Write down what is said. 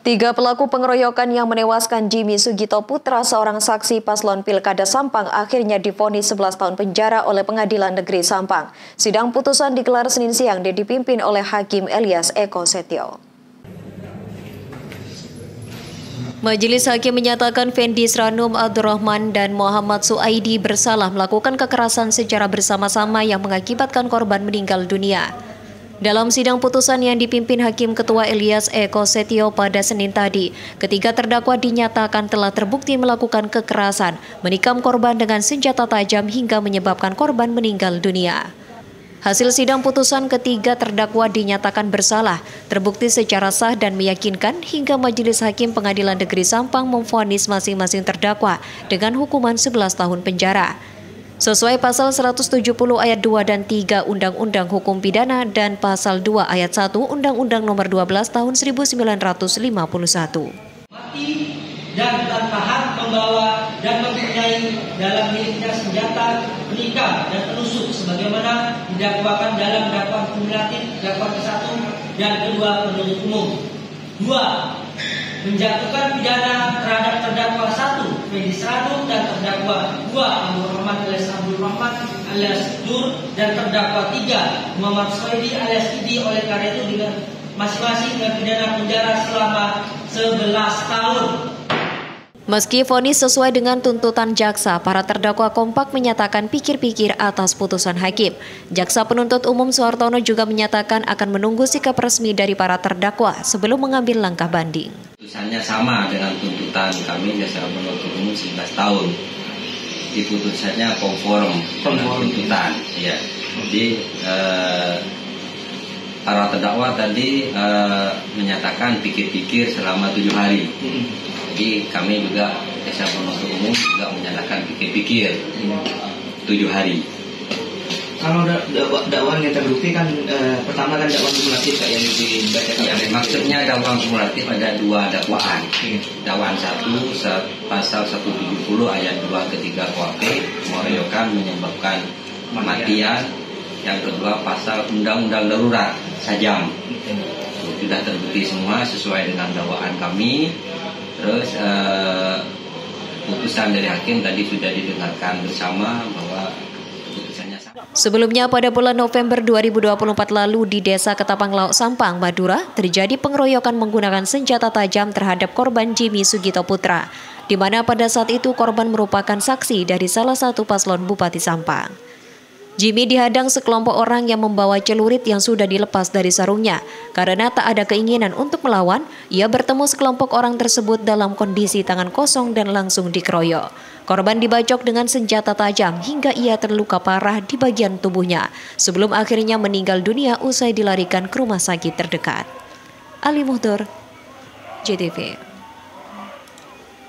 Tiga pelaku pengeroyokan yang menewaskan Jimmy Sugito Putra, seorang saksi paslon Pilkada Sampang, akhirnya divonis 11 tahun penjara oleh Pengadilan Negeri Sampang. Sidang putusan digelar Senin siang dan dipimpin oleh Hakim Elias Eko Setio. Majelis Hakim menyatakan Fendi Sranum Abdurrahman dan Muhammad Suaidi bersalah melakukan kekerasan secara bersama-sama yang mengakibatkan korban meninggal dunia. Dalam sidang putusan yang dipimpin Hakim Ketua Elias Eko Setio pada Senin tadi, ketiga terdakwa dinyatakan telah terbukti melakukan kekerasan, menikam korban dengan senjata tajam hingga menyebabkan korban meninggal dunia. Hasil sidang putusan, ketiga terdakwa dinyatakan bersalah, terbukti secara sah dan meyakinkan hingga Majelis Hakim Pengadilan Negeri Sampang memvonis masing-masing terdakwa dengan hukuman 11 tahun penjara. Sesuai pasal 170 ayat 2 dan 3 Undang-Undang Hukum Pidana dan pasal 2 ayat 1 Undang-Undang Nomor 12 Tahun 1951. Mati dan tanpa hak membawa dan mempunyai dalam miliknya senjata, penikam dan penusuk sebagaimana didakwakan dalam dakwaan kumulatif dakwaan ke-1 dan kedua penuntut umum. 2. Menjatuhkan pidana terhadap terdakwa 1 Fendi Sranum dan terdakwa 2 Abdul Rahman alias Dur dan terdakwa 3 Muhammad Suaidi alias Idi oleh karena itu dengan masing-masing dengan pidana penjara selama 11 tahun. Meski vonis sesuai dengan tuntutan jaksa, para terdakwa kompak menyatakan pikir-pikir atas putusan hakim. Jaksa penuntut umum Suhartono juga menyatakan akan menunggu sikap resmi dari para terdakwa sebelum mengambil langkah banding. Putusannya sama dengan tuntutan kami, jaksa penuntut umum 11 tahun. Di putusannya konform tuntutan. Ya. Jadi para terdakwa tadi menyatakan pikir-pikir selama 7 hari. Jadi kami juga jaksa penuntut umum juga menyatakan pikir-pikir 7 hari. Kalau dakwaan yang terbukti kan pertama kan dakwaan kumulatif yang dibacakan. Ya, maksudnya dakwaan kumulatif ada 2 dakwaan. Dakwaan 1 pasal 170 ayat 2 ketiga KUHP mengeroyokan menyebabkan kematian. Yang kedua pasal undang-undang darurat sajam. Sudah terbukti semua sesuai dengan dakwaan kami. Terus putusan dari hakim tadi sudah didengarkan bersama bahwa putusannya sama. Sebelumnya pada bulan November 2024 lalu di Desa Ketapang Lauk Sampang, Madura, terjadi pengeroyokan menggunakan senjata tajam terhadap korban Jimmy Sugito Putra, di mana pada saat itu korban merupakan saksi dari salah satu paslon Bupati Sampang. Jimmy dihadang sekelompok orang yang membawa celurit yang sudah dilepas dari sarungnya. Karena tak ada keinginan untuk melawan, ia bertemu sekelompok orang tersebut dalam kondisi tangan kosong dan langsung dikeroyok. Korban dibacok dengan senjata tajam hingga ia terluka parah di bagian tubuhnya, sebelum akhirnya meninggal dunia usai dilarikan ke rumah sakit terdekat. Ali Muhdor, JTV.